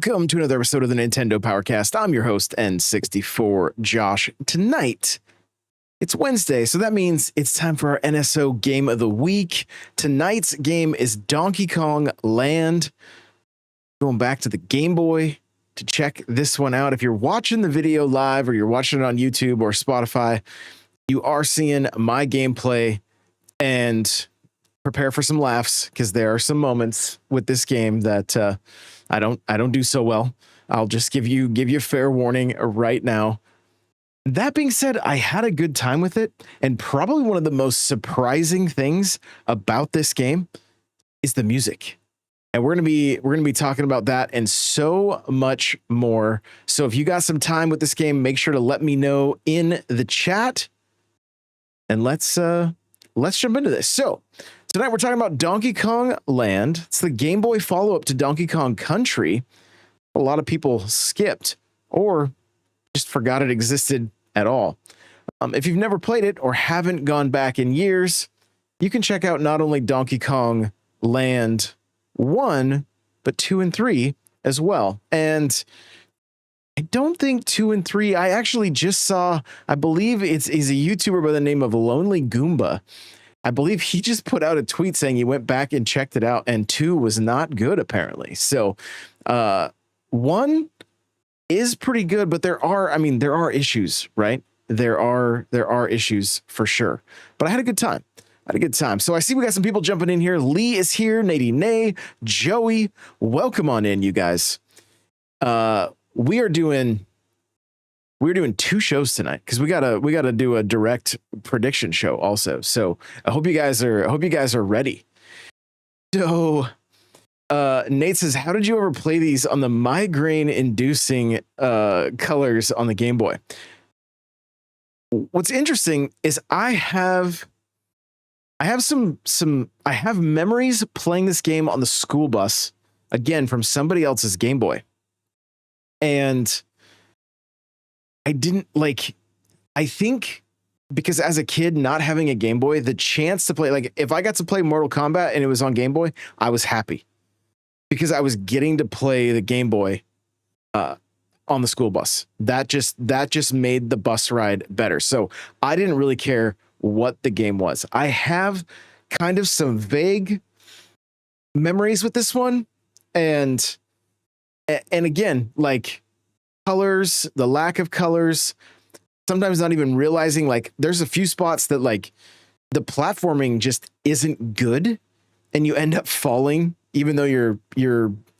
Welcome to another episode of the Nintendo Powercast. I'm your host, N64 Josh. Tonight, it's Wednesday, so that means it's time for our NSO Game of the Week. Tonight's game is Donkey Kong Land. Going back to the Game Boy to check this one out. If you're watching the video live or you're watching it on YouTube or Spotify, you are seeing my gameplay, and prepare for some laughs because there are some moments with this game that I don't do so well. I'll just give you fair warning right now. That being said, I had a good time with it, and probably one of the most surprising things about this game is the music. And we're gonna be talking about that and so much more. So if you got some time with this game, make sure to let me know in the chat, and let's jump into this. So tonight we're talking about Donkey Kong Land. It's the Game Boy follow-up to Donkey Kong Country. A lot of people skipped or just forgot it existed at all. If you've never played it or haven't gone back in years, you can check out not only Donkey Kong Land 1, but 2 and 3 as well. And I don't think 2 and 3, I actually just saw, I believe he's a YouTuber by the name of Lonely Goomba. I believe he just put out a tweet saying he went back and checked it out, and 2 was not good, apparently. So 1 is pretty good, but there are issues, right? There are issues for sure. But I had a good time. So I see we got some people jumping in here. Lee is here, Nadine Nay, Joey. Welcome on in, you guys. We're doing 2 shows tonight because we gotta do a direct prediction show also. So I hope you guys are ready. So Nate says, how did you ever play these on the migraine inducing colors on the Game Boy? What's interesting is I have memories playing this game on the school bus, again from somebody else's Game Boy. And I think because as a kid, not having a Game Boy, the chance to play, like if I got to play Mortal Kombat and it was on Game Boy, I was happy because I was getting to play the Game Boy on the school bus. That just made the bus ride better. So I didn't really care what the game was. I have kind of some vague memories with this one. And again, like colors, the lack of colors, sometimes not even realizing, like there's a few spots that like the platforming just isn't good and you end up falling even though you're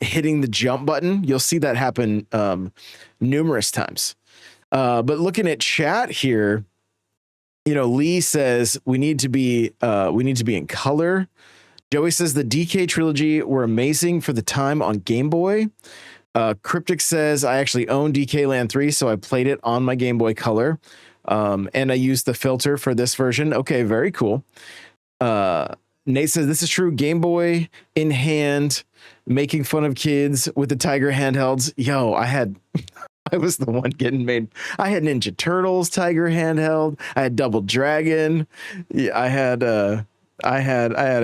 hitting the jump button. You'll see that happen numerous times. But looking at chat here, Lee says we need to be in color. Joey says the DK trilogy were amazing for the time on Game Boy. Cryptic says I actually own DK Land 3, so I played it on my Game Boy Color, and I used the filter for this version. Okay, very cool. Nate says this is true. Game Boy in hand, making fun of kids with the Tiger handhelds. Yo, I was the one getting made. I had Ninja Turtles Tiger handheld. I had Double Dragon. Yeah, I had a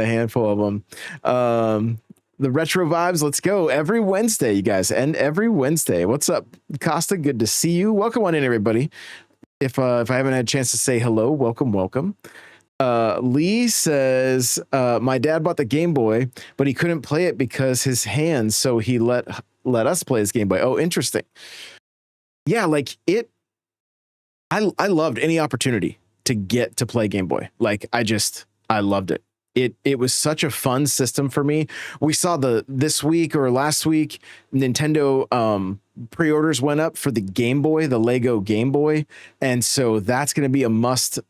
handful of them. The retro vibes, let's go. Every Wednesday, you guys, and every Wednesday. What's up, Costa? Good to see you. Welcome on in, everybody. If I haven't had a chance to say hello, welcome. Lee says, my dad bought the Game Boy, but he couldn't play it because his hands, so he let us play his Game Boy. Oh, interesting. Yeah, like it. I loved any opportunity to get to play Game Boy. Like I loved it. It was such a fun system for me. We saw this week or last week, Nintendo pre-orders went up for the Game Boy, the Lego Game Boy, and so that's going to be a must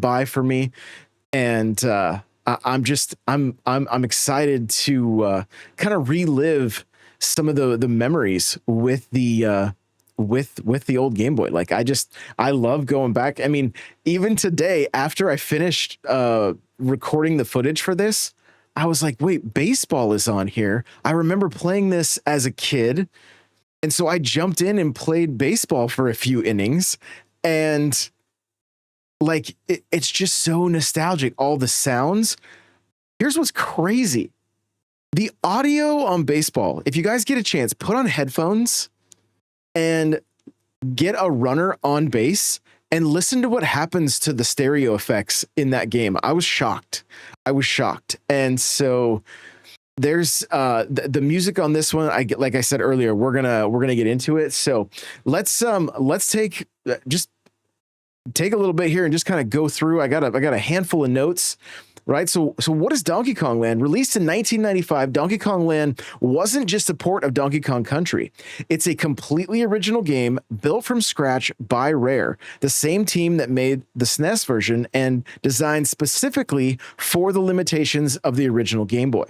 buy for me. And I'm excited to kind of relive some of the memories with the old Game Boy. Like I love going back. I mean, even today, after I finished recording the footage for this, I was like, wait, baseball is on here. I remember playing this as a kid. And so I jumped in and played baseball for a few innings. And like, it's just so nostalgic. All the sounds. Here's what's crazy. The audio on baseball, if you guys get a chance, put on headphones and get a runner on base and listen to what happens to the stereo effects in that game. I was shocked. And so there's the music on this one. Like I said earlier, we're gonna get into it. So let's take just take a little bit here and just kind of go through. I got a handful of notes. Right. So what is Donkey Kong Land? Released in 1995, Donkey Kong Land wasn't just a port of Donkey Kong Country. It's a completely original game built from scratch by Rare, the same team that made the SNES version and designed specifically for the limitations of the original Game Boy.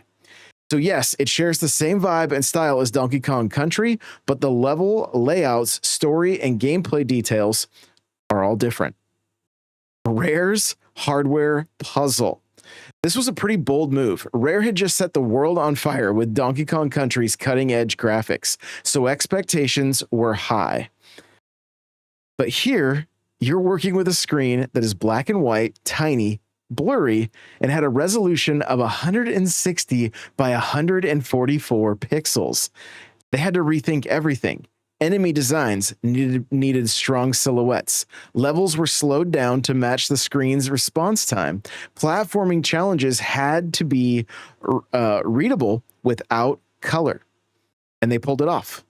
So yes, it shares the same vibe and style as Donkey Kong Country, but the level layouts, story, and gameplay details are all different. Rare's hardware puzzle. This was a pretty bold move. Rare had just set the world on fire with Donkey Kong Country's cutting-edge graphics, so expectations were high. But here, you're working with a screen that is black and white, tiny, blurry, and had a resolution of 160 by 144 pixels. They had to rethink everything. Enemy designs needed strong silhouettes. Levels were slowed down to match the screen's response time. Platforming challenges had to be readable without color. And they pulled it off.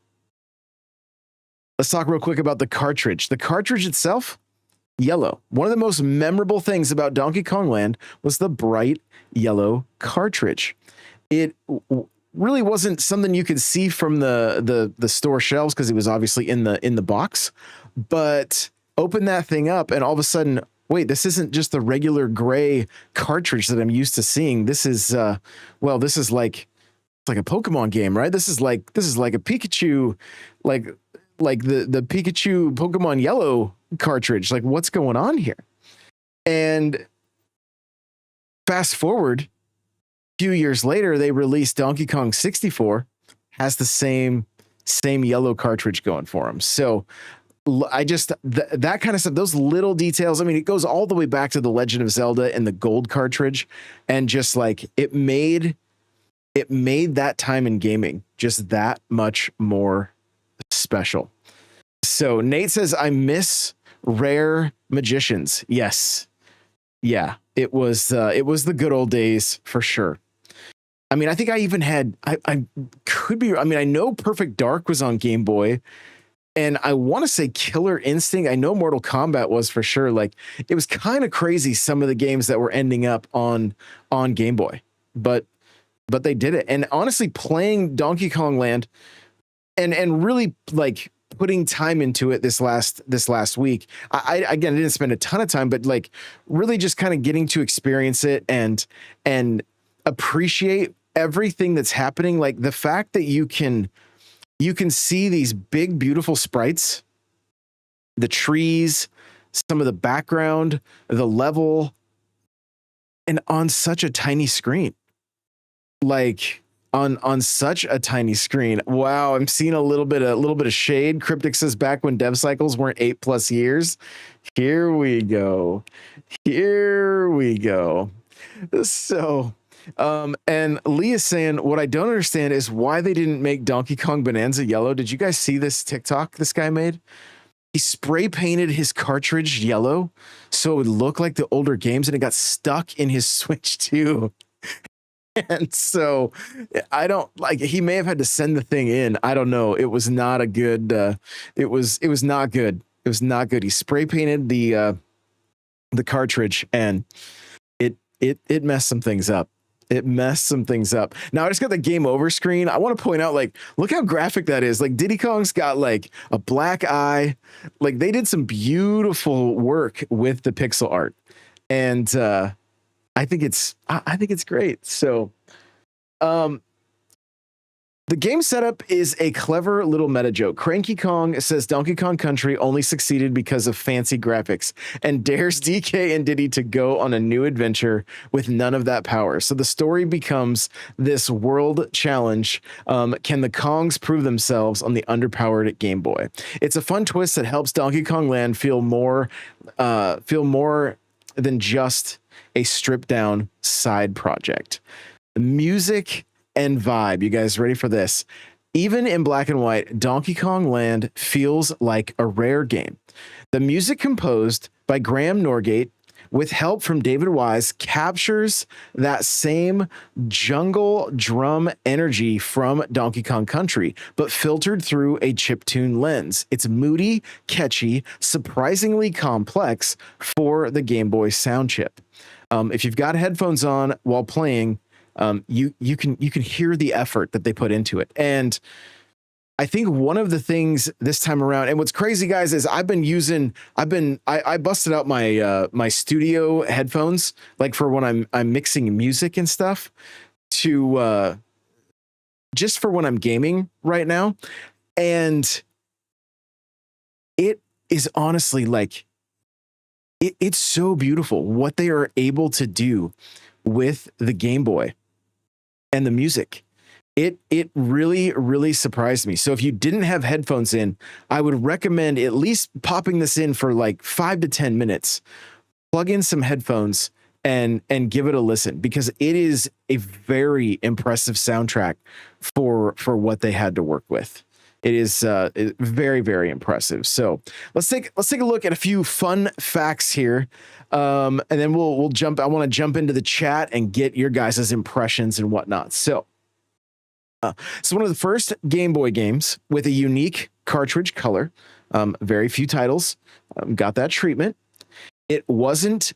Let's talk real quick about the cartridge. The cartridge itself, yellow. One of the most memorable things about Donkey Kong Land was the bright yellow cartridge. It really wasn't something you could see from the store shelves because it was obviously in the box, but open that thing up and all of a sudden, wait, this isn't just the regular gray cartridge that I'm used to seeing. This is this is like a Pokemon game, right? This is like a Pikachu, like the Pikachu Pokemon Yellow cartridge. Like, what's going on here? And fast forward few years later, they released Donkey Kong 64, has the same yellow cartridge going for them. So I just that kind of stuff, those little details. I mean, it goes all the way back to the Legend of Zelda and the gold cartridge, and just like it made that time in gaming just that much more special. So Nate says, I miss Rare Magicians. Yes. Yeah, it was the good old days for sure. I mean, I think I even had, I could be, I mean, I know Perfect Dark was on Game Boy, and I want to say Killer Instinct. I know Mortal Kombat was for sure. Like, it was kind of crazy, some of the games that were ending up on Game Boy, but they did it. And honestly, playing Donkey Kong Land and really like putting time into it this last week. I again, I didn't spend a ton of time, but like really just kind of getting to experience it and appreciate everything that's happening. Like the fact that you can see these big, beautiful sprites, the trees, some of the background, the level, and on such a tiny screen, like on such a tiny screen. Wow. I'm seeing a little bit of shade. Cryptic says back when dev cycles weren't 8+ years. Here we go. So, and Lee is saying, what I don't understand is why they didn't make Donkey Kong Bonanza yellow. Did you guys see this TikTok this guy made? He spray painted his cartridge yellow so it would look like the older games, and it got stuck in his Switch too. And so I don't like, he may have had to send the thing in. I don't know. It was not a good, it was not good. It was not good. He spray painted the cartridge, and it messed some things up. Now I just got the game over screen. I want to point out, like, look how graphic that is. Like Diddy Kong's got like a black eye. Like they did some beautiful work with the pixel art. And, I think it's great. So, the game setup is a clever little meta joke. Cranky Kong says Donkey Kong Country only succeeded because of fancy graphics and dares DK and Diddy to go on a new adventure with none of that power. So the story becomes this world challenge. Can the Kongs prove themselves on the underpowered Game Boy? It's a fun twist that helps Donkey Kong Land feel more than just a stripped down side project. The music and vibe. You guys ready for this? Even in black and white, Donkey Kong Land feels like a Rare game. The music composed by Graham Norgate with help from David Wise captures that same jungle drum energy from Donkey Kong Country, but filtered through a chiptune lens. It's moody, catchy, surprisingly complex for the Game Boy sound chip. If you've got headphones on while playing, you can hear the effort that they put into it. And I think one of the things this time around, and what's crazy, guys, is I busted out my my studio headphones, like for when I'm mixing music and stuff, to just for when I'm gaming right now. And it is honestly like it's so beautiful what they are able to do with the Game Boy and the music. It really, really surprised me. So if you didn't have headphones in, I would recommend at least popping this in for like 5 to 10 minutes. Plug in some headphones and give it a listen, because it is a very impressive soundtrack for what they had to work with. It is very, very impressive. So let's take a look at a few fun facts here, and then we'll jump. I want to jump into the chat and get your guys' impressions and whatnot. So one of the first Game Boy games with a unique cartridge color. Very few titles got that treatment. It wasn't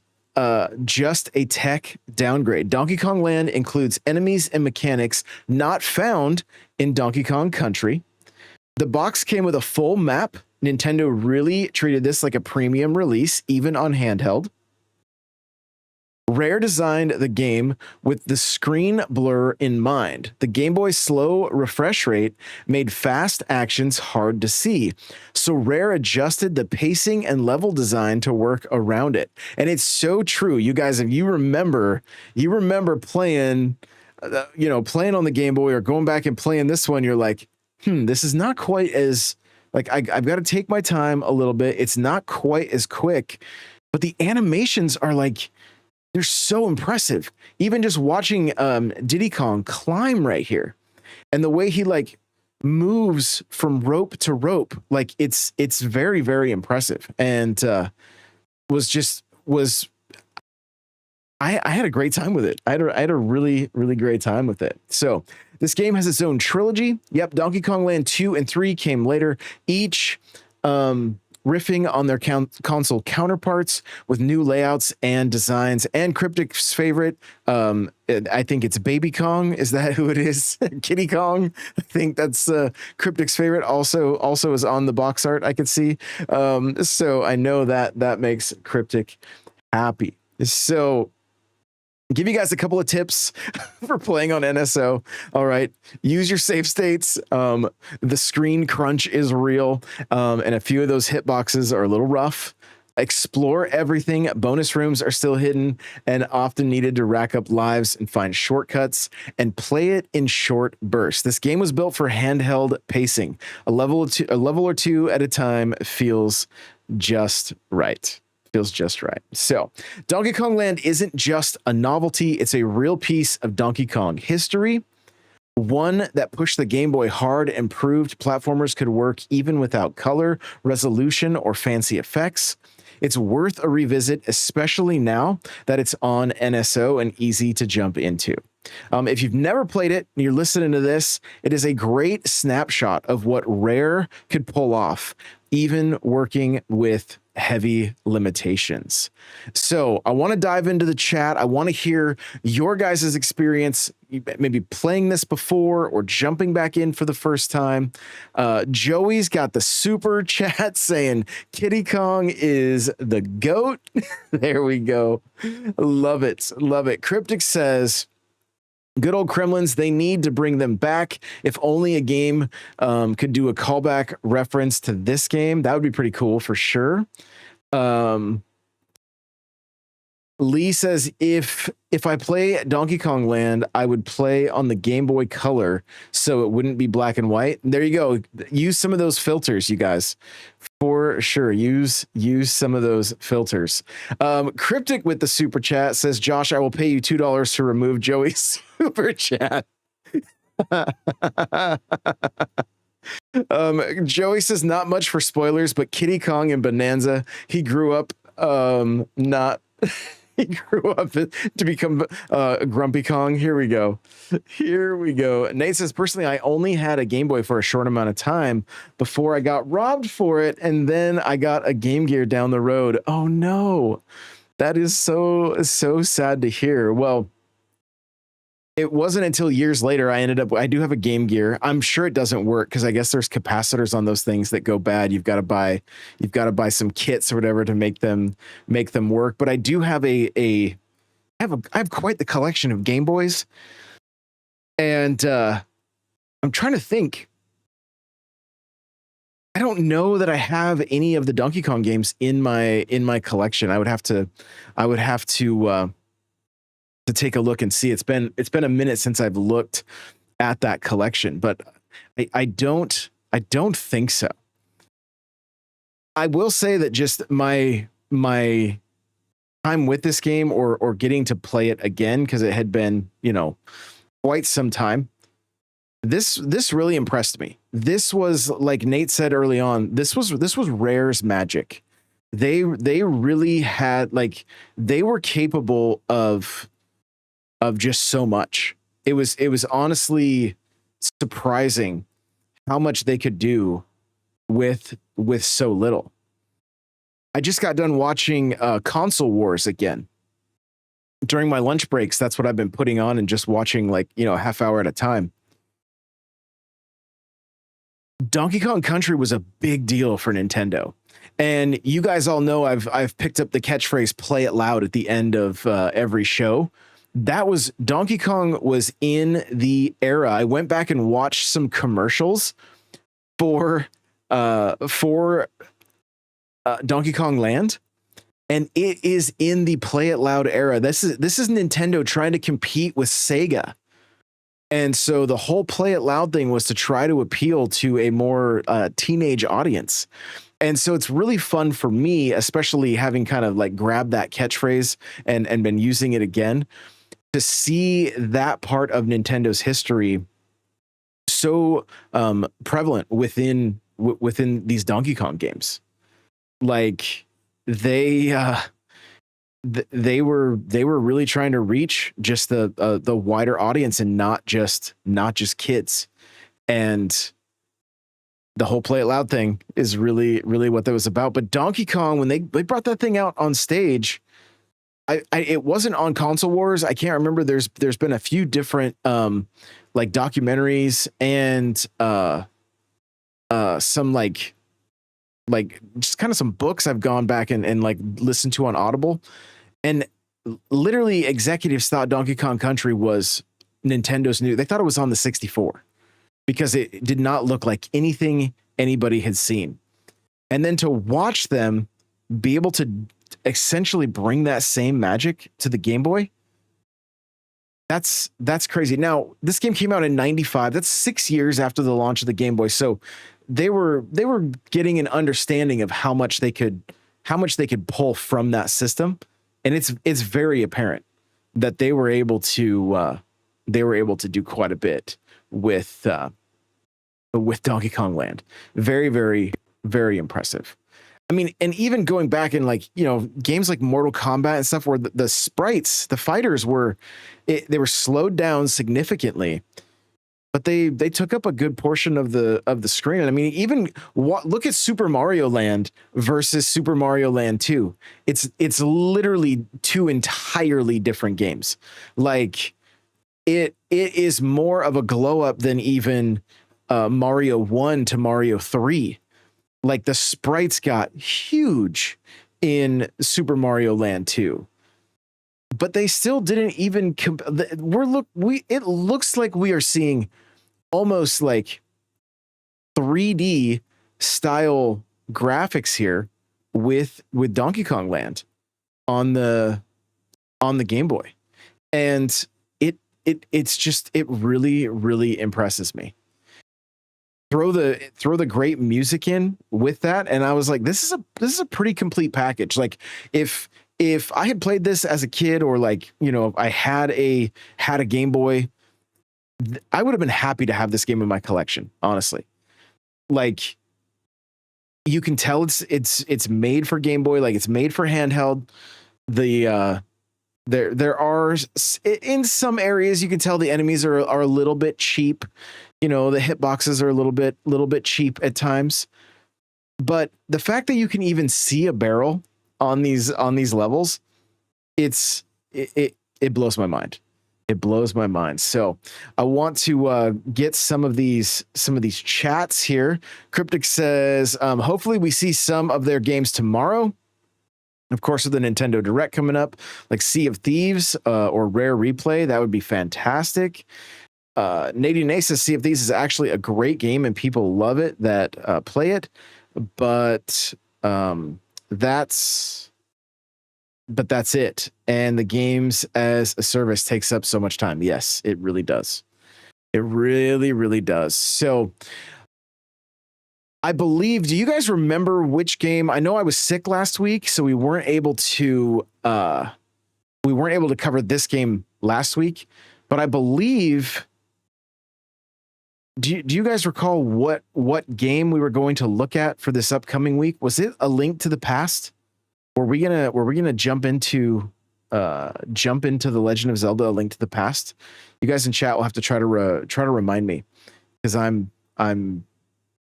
just a tech downgrade. Donkey Kong Land includes enemies and mechanics not found in Donkey Kong Country. The box came with a full map. Nintendo really treated this like a premium release, even on handheld. Rare designed the game with the screen blur in mind. The Game Boy's slow refresh rate made fast actions hard to see. So Rare adjusted the pacing and level design to work around it. And it's so true. You guys, if you remember playing, playing on the Game Boy or going back and playing this one, you're like, this is not quite as, like, I've got to take my time a little bit. It's not quite as quick, but the animations are like, they're so impressive. Even just watching Diddy Kong climb right here, and the way he like moves from rope to rope, like it's very, very impressive. And I had a great time with it. I had a really, really great time with it. So this game has its own trilogy. Yep, Donkey Kong Land 2 and 3 came later, each riffing on their console counterparts with new layouts and designs. And Cryptic's favorite, I think it's Baby Kong. Is that who it is? Kitty Kong. I think that's Cryptic's favorite. Also is on the box art, I could see. So I know that makes Cryptic happy. So give you guys a couple of tips for playing on NSO. All right. Use your save states. The screen crunch is real. And a few of those hitboxes are a little rough. Explore everything. Bonus rooms are still hidden and often needed to rack up lives and find shortcuts, and play it in short bursts. This game was built for handheld pacing. A level or two at a time feels just right. So Donkey Kong Land isn't just a novelty. It's a real piece of Donkey Kong history. One that pushed the Game Boy hard and proved platformers could work even without color, resolution, or fancy effects. It's worth a revisit, especially now that it's on NSO and easy to jump into. If you've never played it and you're listening to this, it is a great snapshot of what Rare could pull off, even working with heavy limitations. So I want to dive into the chat. I want to hear your guys' experience, maybe playing this before or jumping back in for the first time. Joey's got the super chat saying Kitty Kong is the GOAT. There we go. Love it. Cryptic says, good old Kremlins, they need to bring them back. If only a game could do a callback reference to this game, that would be pretty cool for sure. Lee says, if I play Donkey Kong Land, I would play on the Game Boy Color so it wouldn't be black and white. There you go. Use some of those filters, you guys. For sure. Use some of those filters. Cryptic with the super chat says, Josh, I will pay you $2 to remove Joey's super chat. Joey says not much for spoilers, but Kiddy Kong and Bonanza, he grew up not he grew up to become Grumpy Kong. Here we go. Here we go. Nate says, personally, I only had a Game Boy for a short amount of time before I got robbed for it, and then I got a Game Gear down the road. Oh no. That is so sad to hear. Well, it wasn't until years later I do have a Game Gear. I'm sure it doesn't work because I guess there's capacitors on those things that go bad. You've got to buy some kits or whatever to make them work. But I do have I have quite the collection of Game Boys. And I'm trying to think. I don't know that I have any of the Donkey Kong games in my collection. I would have to take a look and see. It's been a minute since I've looked at that collection, but I don't think so. I will say that just my time with this game or getting to play it again, because it had been, quite some time. This really impressed me. This was, like Nate said early on, this was Rare's magic. They really had, like, they were capable of just so much. It was honestly surprising how much they could do with so little. I just got done watching Console Wars again. During my lunch breaks, that's what I've been putting on and just watching, like, a half hour at a time. Donkey Kong Country was a big deal for Nintendo. And you guys all know I've picked up the catchphrase "play it loud" at the end of every show. That was Donkey Kong was in the era. I went back and watched some commercials for Donkey Kong Land, and it is in the play it loud era. This is Nintendo trying to compete with Sega. And so the whole play it loud thing was to try to appeal to a more teenage audience. And so it's really fun for me, especially having kind of like grabbed that catchphrase and been using it again, to see that part of Nintendo's history so prevalent within these Donkey Kong games. Like they were really trying to reach just the wider audience and not just kids. And the whole play it loud thing is really what that was about. But Donkey Kong, when they brought that thing out on stage, it wasn't on Console Wars. I can't remember. There's been a few different like documentaries and some like just kind of some books I've gone back and like listened to on Audible. And literally executives thought Donkey Kong Country was Nintendo's new. They thought it was on the 64 because it did not look like anything anybody had seen. And then to watch them be able to essentially bring that same magic to the Game Boy, that's crazy. Now, this game came out in 95. That's 6 years after the launch of the Game Boy. So they were getting an understanding of how much they could pull from that system. And it's very apparent that they were able to do quite a bit with Donkey Kong Land. Very, very, very impressive. I mean, and even going back in, like, games like Mortal Kombat and stuff where the sprites, the fighters they were slowed down significantly, but they took up a good portion of the screen. And I mean, even look at Super Mario Land versus Super Mario Land 2. It's literally two entirely different games. Like it is more of a glow up than even Mario 1 to Mario 3. Like the sprites got huge in Super Mario Land 2. But they still didn't even it looks like we are seeing almost like 3D style graphics here with Donkey Kong Land on the Game Boy. And it really, really impresses me. Throw the great music in with that, and I was like, this is a pretty complete package. Like if I had played this as a kid, or like, I had a Game Boy, I would have been happy to have this game in my collection, honestly. Like, you can tell it's made for Game Boy, like it's made for handheld. The there are in some areas you can tell the enemies are a little bit cheap. You know, the hitboxes are a little bit cheap at times. But the fact that you can even see a barrel on these levels, it blows my mind. It blows my mind. So I want to get some of these chats here. Cryptic says, hopefully we see some of their games tomorrow. Of course, with the Nintendo Direct coming up, like Sea of Thieves or Rare Replay, that would be fantastic. Nadine A says Sea of Thieves is actually a great game and people love it that play it, but that's it. And the games as a service takes up so much time. Yes, it really does. It really, really does. So I believe, do you guys remember which game? I know I was sick last week, so we weren't able to cover this game last week, but I believe, do you guys recall what game we were going to look at for this upcoming week? Was it A Link to the Past? Were we gonna jump into The Legend of Zelda: A Link to the Past? You guys in chat will have to try to remind me, because I'm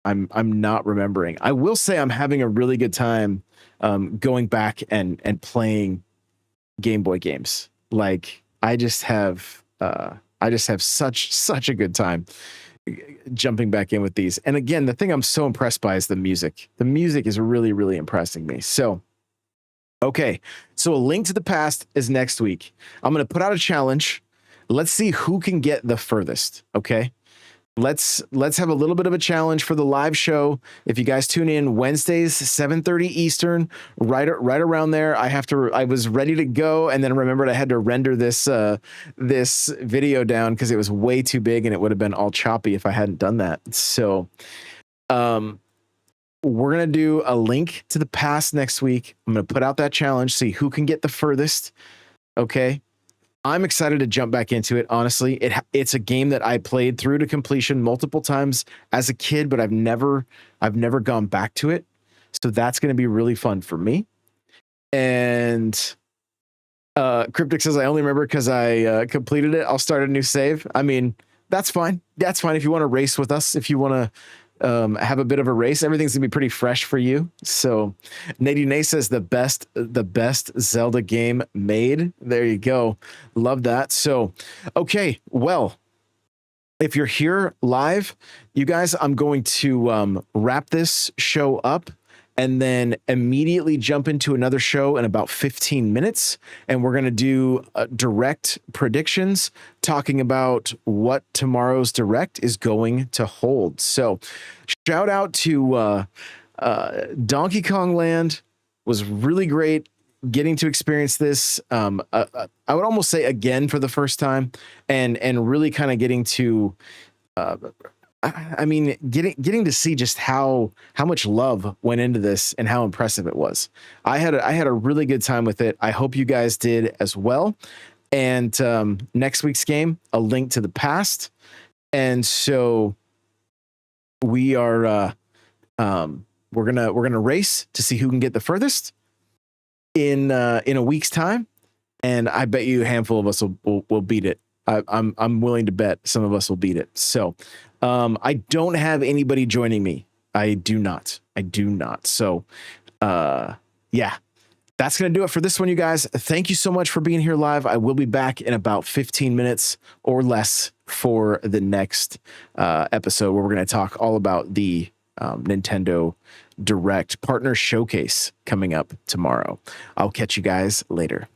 not remembering. I will say I'm having a really good time going back and playing Game Boy games. Like I just have such a good time jumping back in with these. And again, the thing I'm so impressed by is the music. The music is really, really impressing me. So okay, so A Link to the Past is next week. I'm going to put out a challenge. Let's see who can get the furthest, okay? Let's have a little bit of a challenge for the live show. If you guys tune in Wednesdays, 7:30 Eastern, right around there. I was ready to go, and then remembered I had to render this video down because it was way too big and it would have been all choppy if I hadn't done that. So we're going to do A Link to the Past next week. I'm going to put out that challenge, see who can get the furthest. Okay. I'm excited to jump back into it. Honestly, it's a game that I played through to completion multiple times as a kid, but I've never gone back to it. So that's going to be really fun for me. And Cryptic says, I only remember because I completed it. I'll start a new save. I mean, that's fine. That's fine. If you want to race with us, if you want to have a bit of a race, everything's gonna be pretty fresh for you. So Nadine says the best Zelda game made. There you go. Love that. So okay, well, if you're here live, you guys, I'm going to wrap this show up and then immediately jump into another show in about 15 minutes. And we're going to do direct predictions, talking about what tomorrow's direct is going to hold. So shout out to Donkey Kong Land. Was really great getting to experience this. I would almost say again for the first time, and really kind of getting to I mean, getting to see just how much love went into this and how impressive it was. I had a really good time with it. I hope you guys did as well. And next week's game, A Link to the Past. And so we are we're gonna race to see who can get the furthest in a week's time. And I bet you a handful of us will beat it. I'm willing to bet some of us will beat it. So I don't have anybody joining me. I do not. So yeah, that's going to do it for this one, you guys. Thank you so much for being here live. I will be back in about 15 minutes or less for the next episode, where we're going to talk all about the Nintendo Direct Partner Showcase coming up tomorrow. I'll catch you guys later.